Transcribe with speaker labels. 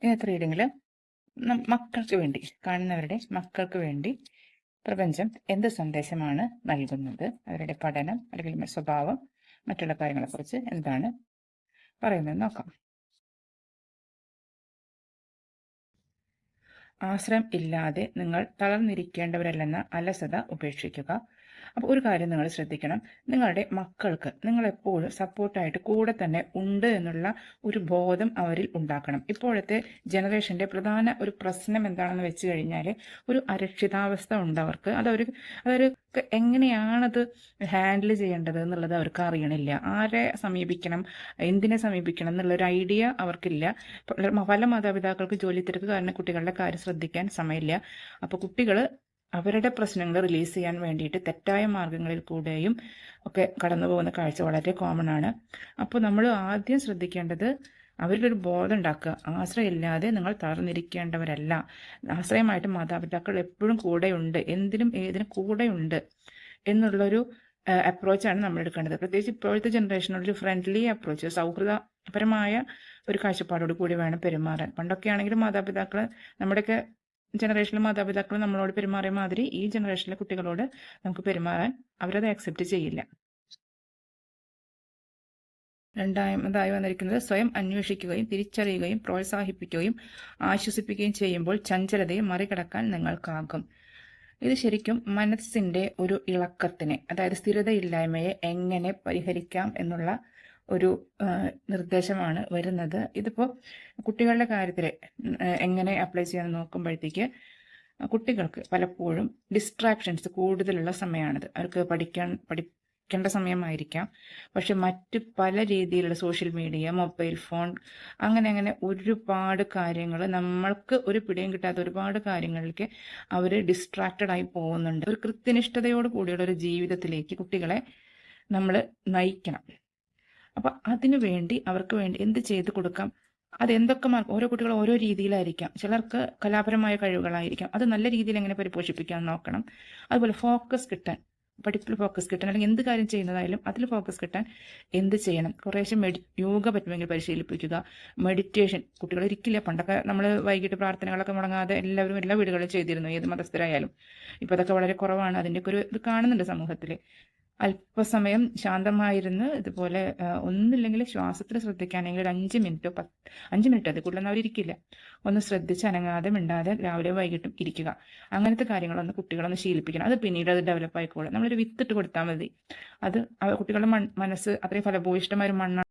Speaker 1: ഇന്നത്തെ റീഡിങ്ങിൽ മക്കൾക്ക് വേണ്ടി, കാണുന്നവരുടെ മക്കൾക്ക് വേണ്ടി പ്രപഞ്ചം എന്ത് സന്ദേശമാണ് നൽകുന്നത്, അവരുടെ പഠനം അല്ലെങ്കിൽ സ്വഭാവം, മറ്റുള്ള കാര്യങ്ങളെക്കുറിച്ച് എന്താണ് പറയുന്നത് നോക്കാം. ആശ്രയം ഇല്ലാതെ നിങ്ങൾ തളർന്നിരിക്കേണ്ടവരല്ലെന്ന അലസത ഉപേക്ഷിക്കുക. അപ്പോൾ ഒരു കാര്യം നിങ്ങൾ ശ്രദ്ധിക്കണം, നിങ്ങളുടെ മക്കൾക്ക് നിങ്ങൾ എപ്പോഴും സപ്പോർട്ടായിട്ട് കൂടെ തന്നെ ഉണ്ട് എന്നുള്ള ഒരു ബോധം അവരിൽ ഉണ്ടാക്കണം. ഇപ്പോഴത്തെ ജനറേഷൻ്റെ പ്രധാന ഒരു പ്രശ്നം എന്താണെന്ന് വെച്ച് കഴിഞ്ഞാൽ ഒരു അരക്ഷിതാവസ്ഥ ഉണ്ട് അവർക്ക്. അതൊരു എങ്ങനെയാണത് ഹാൻഡിൽ ചെയ്യേണ്ടത് എന്നുള്ളത് അവർക്ക് അറിയണില്ല. ആരെ സമീപിക്കണം, എന്തിനെ സമീപിക്കണം എന്നുള്ളൊരു ഐഡിയ അവർക്കില്ല. പല മാതാപിതാക്കൾക്ക് ജോലി തിരക്ക് കാരണം കുട്ടികളുടെ കാര്യം ശ്രദ്ധിക്കാൻ സമയമില്ല. അപ്പോൾ കുട്ടികൾ അവരുടെ പ്രശ്നങ്ങൾ റിലീസ് ചെയ്യാൻ വേണ്ടിയിട്ട് തെറ്റായ മാർഗങ്ങളിൽ കൂടെയും ഒക്കെ കടന്നു പോകുന്ന കാഴ്ച വളരെ കോമൺ ആണ്. അപ്പോൾ നമ്മൾ ആദ്യം ശ്രദ്ധിക്കേണ്ടത് അവരുടെ ഒരു ബോധം ഉണ്ടാക്കുക. ആശ്രയമില്ലാതെ നിങ്ങൾ തളർന്നിരിക്കേണ്ടവരല്ല. ആശ്രയമായിട്ട് മാതാപിതാക്കൾ എപ്പോഴും കൂടെയുണ്ട്, എന്തിനും ഏതിനും കൂടെയുണ്ട് എന്നുള്ളൊരു അപ്രോച്ചാണ് നമ്മൾ എടുക്കേണ്ടത്. പ്രത്യേകിച്ച് ഇപ്പോഴത്തെ ജനറേഷനോട് ഒരു ഫ്രണ്ട്ലി അപ്രോച്ച്, സൗഹൃദപരമായ ഒരു കാഴ്ചപ്പാടോട് കൂടി വേണം പെരുമാറാൻ. പണ്ടൊക്കെ ആണെങ്കിലും മാതാപിതാക്കൾ, നമ്മുടെയൊക്കെ ജനറേഷനിലെ മാതാപിതാക്കൾ നമ്മളോട് പെരുമാറിയ മാതിരി ഈ ജനറേഷനിലെ കുട്ടികളോട് നമുക്ക് പെരുമാറാൻ അവരത് അക്സെപ്റ്റ് ചെയ്യില്ല. രണ്ടാമതായി വന്നിരിക്കുന്നത് സ്വയം അന്വേഷിക്കുകയും തിരിച്ചറിയുകയും പ്രോത്സാഹിപ്പിക്കുകയും ആശ്വസിപ്പിക്കുകയും ചെയ്യുമ്പോൾ ചഞ്ചലതയെ മറികടക്കാൻ നിങ്ങൾക്കാകും. ഇത് ശരിക്കും മനസ്സിൻ്റെ ഒരു ഇളക്കത്തിനെ, അതായത് സ്ഥിരതയില്ലായ്മയെ എങ്ങനെ പരിഹരിക്കാം എന്നുള്ള ഒരു നിർദ്ദേശമാണ് വരുന്നത്. ഇതിപ്പോൾ കുട്ടികളുടെ കാര്യത്തിൽ എങ്ങനെ അപ്ലൈ ചെയ്യാൻ നോക്കുമ്പോഴത്തേക്ക് കുട്ടികൾക്ക് പലപ്പോഴും ഡിസ്ട്രാക്ഷൻസ് കൂടുതലുള്ള സമയമാണിത്. അവർക്ക് പഠിക്കേണ്ട സമയമായിരിക്കാം, പക്ഷെ മറ്റ് പല രീതിയിലുള്ള സോഷ്യൽ മീഡിയ, മൊബൈൽ ഫോൺ, അങ്ങനെ ഒരുപാട് കാര്യങ്ങൾ, നമ്മൾക്ക് ഒരു പിടിയും കിട്ടാത്ത ഒരുപാട് കാര്യങ്ങളിലേക്ക് അവർ ഡിസ്ട്രാക്റ്റഡ് ആയി പോകുന്നുണ്ട്. ഒരു കൃത്യനിഷ്ഠതയോട് കൂടിയുള്ള ഒരു ജീവിതത്തിലേക്ക് കുട്ടികളെ നമ്മൾ നയിക്കണം. അപ്പം അതിനു വേണ്ടി അവർക്ക് വേണ്ടി എന്ത് ചെയ്ത് കൊടുക്കാം, അതെന്തൊക്കെ ഓരോ കുട്ടികൾ ഓരോ രീതിയിലായിരിക്കാം. ചിലർക്ക് കലാപരമായ കഴിവുകളായിരിക്കാം, അത് നല്ല രീതിയിൽ എങ്ങനെ പരിപോഷിപ്പിക്കാൻ നോക്കണം. അതുപോലെ ഫോക്കസ് കിട്ടാൻ, പഠിപ്പിൽ ഫോക്കസ് കിട്ടാൻ, അല്ലെങ്കിൽ എന്ത് കാര്യം ചെയ്യുന്നതായാലും അതിൽ ഫോക്കസ് കിട്ടാൻ എന്ത് ചെയ്യണം. കുറേശ്ശെ യോഗ പറ്റുമെങ്കിൽ പരിശീലിപ്പിക്കുക. മെഡിറ്റേഷൻ കുട്ടികൾ ഇരിക്കില്ല. പണ്ടൊക്കെ നമ്മൾ വൈകിട്ട് പ്രാർത്ഥനകളൊക്കെ മുടങ്ങാതെ എല്ലാവരും എല്ലാ വീടുകളിലും ചെയ്തിരുന്നു, ഏത് മതസ്ഥരായാലും. ഇപ്പോൾ അതൊക്കെ വളരെ കുറവാണ്. അതിൻ്റെയൊക്കെ ഒരു ഇത് കാണുന്നുണ്ട് സമൂഹത്തിൽ. അല്പസമയം ശാന്തമായിരുന്ന് ഇതുപോലെ ഒന്നില്ലെങ്കിൽ ശ്വാസത്തിൽ ശ്രദ്ധിക്കുകയാണെങ്കിൽ ഒരു 5 മിനിറ്റോ 5 മിനിറ്റ്, അത് കൂടുതലൊന്നും അവരിയ്ക്കില്ല, ഒന്ന് ശ്രദ്ധിച്ച് അനങ്ങാതെ മിണ്ടാതെ രാവിലെ വൈകിട്ടും ഇരിക്കുക. അങ്ങനത്തെ കാര്യങ്ങളൊന്ന് കുട്ടികളൊന്ന് ശീലിപ്പിക്കണം. അത് പിന്നീട് അത് ഡെവലപ്പ് ആയിക്കോളും. നമ്മളൊരു വിത്തിട്ട് കൊടുത്താൽ മതി. അത് കുട്ടികളുടെ മനസ്സ് അത്രയും ഫലഭൂയിഷ്ടമായ ഒരു മണ്ണാണ്.